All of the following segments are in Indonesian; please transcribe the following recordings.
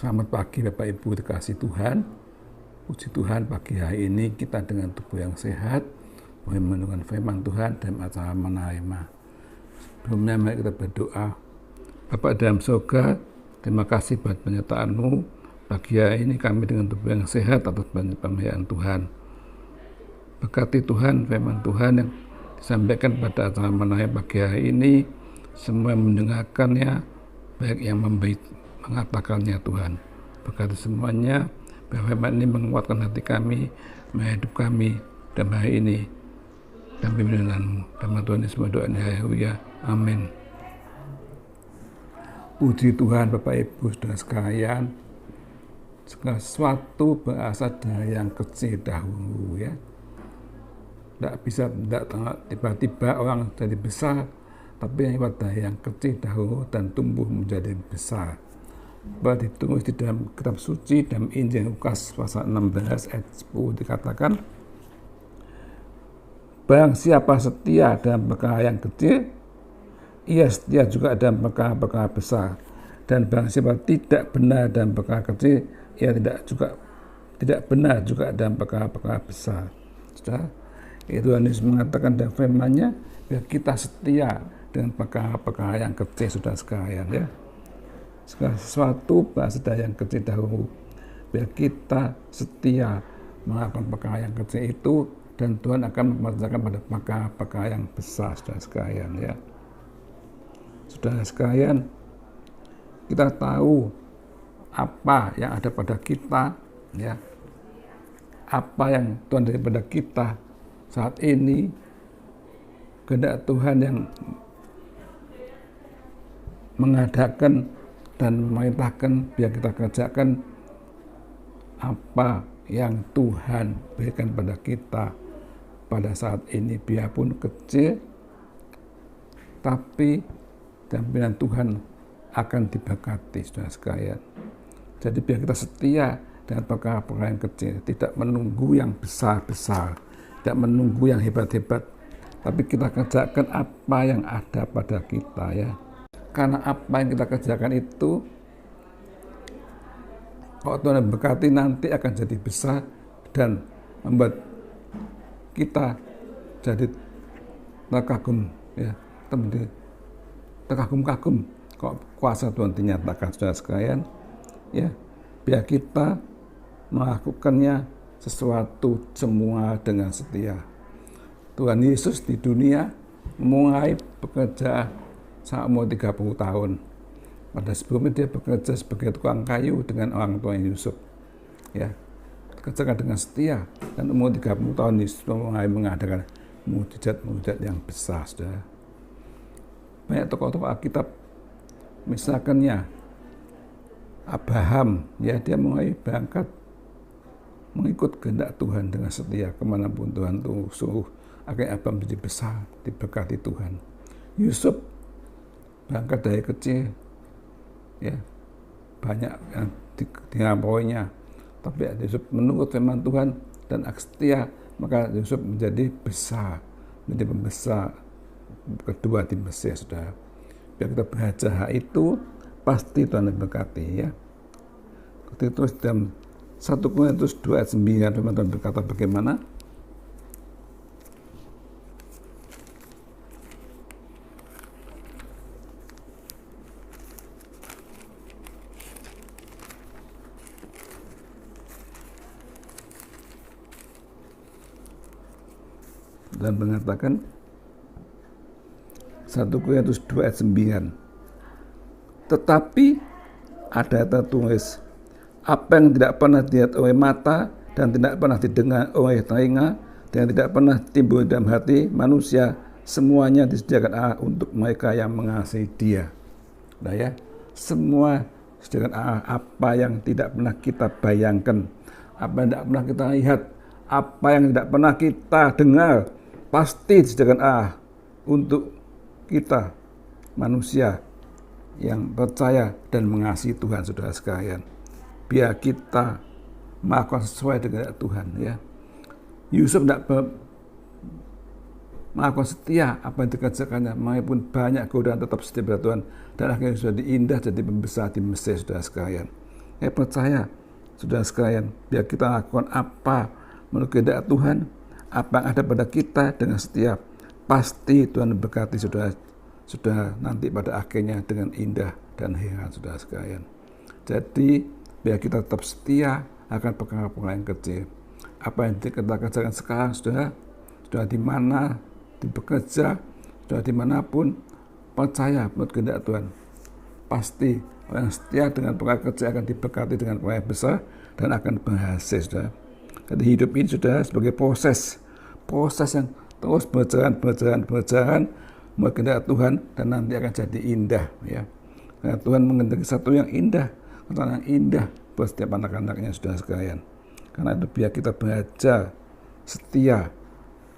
Selamat pagi Bapak Ibu dikasih Tuhan. Puji Tuhan pagi hari ini kita dengan tubuh yang sehat boleh mendengarkan firman Tuhan dalam acara Manarema. Sebelumnya mari kita berdoa. Bapa dalam surga, terima kasih buat penyertaan-Mu. Pagi hari ini kami dengan tubuh yang sehat atas banyak pemeliharaan Tuhan. Berkati Tuhan firman Tuhan yang disampaikan pada acara Manarema pagi hari ini, semua yang mendengarkannya, baik yang mengatakannya Tuhan. Berkati semuanya, bahwa firman ini menguatkan hati kami, menghidup kami dalam hari ini. Dan pimpinan-Mu, dalam Tuhan Yesus semua doa ini, haleluya, amin. Puji Tuhan Bapak Ibu Saudara sekalian, segala sesuatu berasal dari yang kecil dahulu ya. Tidak tiba-tiba orang jadi besar, tapi yang dari yang kecil dahulu dan tumbuh menjadi besar. Ditulis di dalam kitab suci dalam Injil Lukas pasal 16 ayat 10 dikatakan, barang siapa setia dalam perkara yang kecil, ia setia juga dalam perkara-perkara besar. Dan barang siapa tidak benar dalam perkara kecil, ia tidak benar juga dalam perkara-perkara besar. Sudah, Tuhan Yesus mengatakan dalam firman-Nya, biar kita setia dengan perkara-perkara yang kecil, sudah sekalian ya. Segala sesuatu berasal dari yang kecil dahulu. Biar kita setia melakukan perkara yang kecil itu, dan Tuhan akan mempercayakan pada perkara-perkara yang besar, saudara sekalian ya. Saudara sekalian, kita tahu apa yang ada pada kita ya. Apa yang Tuhan dari pada kita saat ini, kehendak Tuhan yang mengadakan dan memerintahkan biar kita kerjakan apa yang Tuhan berikan pada kita pada saat ini, biarpun kecil, tapi dalam Tuhan akan diberkati, saudara sekalian. Jadi biar kita setia dengan perkara-perkara yang kecil, tidak menunggu yang besar-besar, tidak menunggu yang hebat-hebat, tapi kita kerjakan apa yang ada pada kita ya. Karena apa yang kita kerjakan itu, kalau Tuhan berkati nanti akan jadi besar dan membuat kita jadi terkagum ya, terkagum-kagum kalau kuasa Tuhan dinyatakan, saudara sekalian ya. Biar kita melakukannya sesuatu semua dengan setia. Tuhan Yesus di dunia mulai bekerja saat umur 30 tahun. Pada sebelumnya dia bekerja sebagai tukang kayu dengan orang tua Yusuf. Ya, kerjakan dengan setia, dan umur 30 tahun Yesus mulai mengadakan mujizat-mujizat yang besar, saudara. Banyak tokoh-tokoh Alkitab, misalkannya Abraham, ya, dia mulai berangkat mengikut kehendak Tuhan dengan setia kemanapun Tuhan suruh. Akhirnya Abraham menjadi besar, diberkati Tuhan. Yusuf berangkat dari kecil, ya, banyak yang dilampauinya, tapi Yusuf menurut firman Tuhan dan setia, maka Yusuf menjadi besar, menjadi pembesar kedua di Mesir, saudara. Biar kita belajar hal itu, pasti Tuhan memberkati ya. Terus dalam 1 Korintus 2 ayat 9 firman Tuhan berkata bagaimana? Dan mengatakan 1 Korintus 2 ayat 9. Tetapi ada tertulis, apa yang tidak pernah dilihat oleh mata dan tidak pernah didengar oleh telinga dan tidak pernah timbul dalam hati manusia, semuanya disediakan Allah untuk mereka yang mengasihi Dia. Nah ya, semua disediakan Allah, apa yang tidak pernah kita bayangkan, apa yang tidak pernah kita lihat, apa yang tidak pernah kita dengar, pasti disediakan Allah untuk kita manusia yang percaya dan mengasihi Tuhan, saudara sekalian. Biar kita melakukan sesuai dengan Tuhan ya. Yusuf tidak melakukan setia apa yang dikerjakannya, meskipun banyak godaan tetap setia pada Tuhan, dan akhirnya sudah diindah jadi pembesar di Mesir, saudara sekalian. Saya percaya, saudara sekalian, biar kita lakukan apa menurut kehendak Tuhan, apa yang ada pada kita dengan setia, pasti Tuhan memberkati saudara nanti pada akhirnya dengan indah dan heran, saudara sekalian. Jadi biar kita tetap setia akan perkara-perkara yang kecil. Apa yang kita kerjakan sekarang, saudara di mana, bekerja, saudara dimanapun, percaya menurut kehendak Tuhan, pasti orang setia dengan perkara kecil akan diberkati dengan perkara besar dan akan berhasil, saudara. Jadi hidup ini, saudara, sebagai proses yang terus berjalan menurut kehendak Tuhan, dan nanti akan jadi indah, ya. Karena Tuhan mengendaki satu yang indah, rencana yang indah buat setiap anak-anaknya, saudara sekalian. Karena itu biar kita belajar setia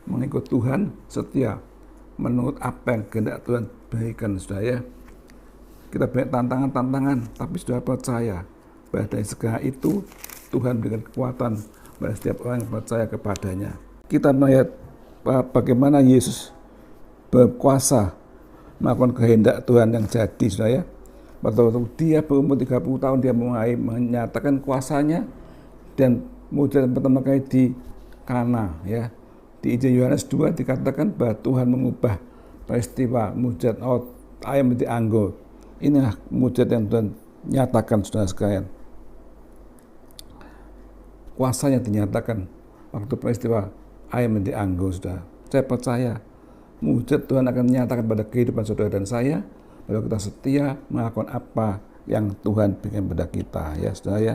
mengikut Tuhan, setia menurut apa yang kehendak Tuhan berikan, saudara, ya. Kita banyak tantangan, tapi saudara percaya bahwa dari segala itu Tuhan berikan kekuatan pada setiap orang yang percaya kepadanya. Kita melihat bagaimana Yesus berkuasa melakukan kehendak Tuhan yang jadi, saudara, ya. Waktu dia berumur 30 tahun, dia mulai menyatakan kuasanya, dan mujizat pertama kali di Kana, ya. Di Injil Yohanes 2 dikatakan bahwa Tuhan mengubah peristiwa mujizat ayam menjadi anggur. Inilah mujizat yang Tuhan nyatakan, saudara sekalian. Kuasanya dinyatakan waktu peristiwa ayam menjadi anggur, saudara. Saya percaya mujizat Tuhan akan menyatakan pada kehidupan saudara dan saya, bahwa kita setia melakukan apa yang Tuhan berikan pada kita, ya, saudara, ya.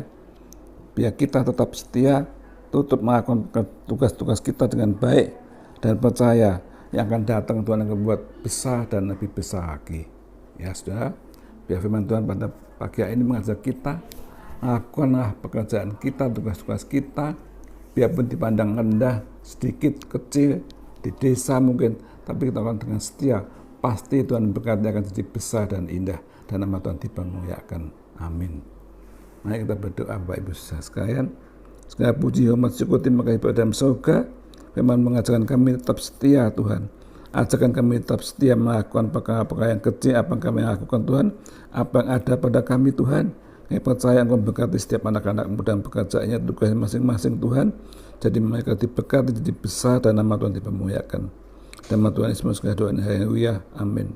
Biar kita tetap setia, tutup melakukan tugas-tugas kita dengan baik, dan percaya yang akan datang Tuhan akan membuat besar dan lebih besar lagi, ya, saudara. Biar firman Tuhan pada pagi ini mengajar kita, lakukanlah pekerjaan kita, tugas-tugas kita, biarpun dipandang rendah, sedikit, kecil, di desa mungkin, tapi kita lakukan dengan setia, pasti Tuhan berkati akan jadi besar dan indah, dan nama Tuhan dipermuliakan. Amin. Mari kita berdoa, Bapak Ibu saudara sekalian. Segala puji, hormat, syukur, terima kasih pada dalam surga. Firman mengajarkan kami tetap setia, Tuhan. Ajarkan kami tetap setia melakukan perkara-perkara yang kecil, apa yang kami lakukan, Tuhan, apa yang ada pada kami, Tuhan. Kami percaya Engkau memberkati setiap anak-anak muda dan pekerjaannya, tugasnya masing-masing, Tuhan. Jadi mereka diberkati, jadi besar, dan nama Tuhan dipermuliakan. Nama Tuhan Yesus Kristus, haleluya, amin.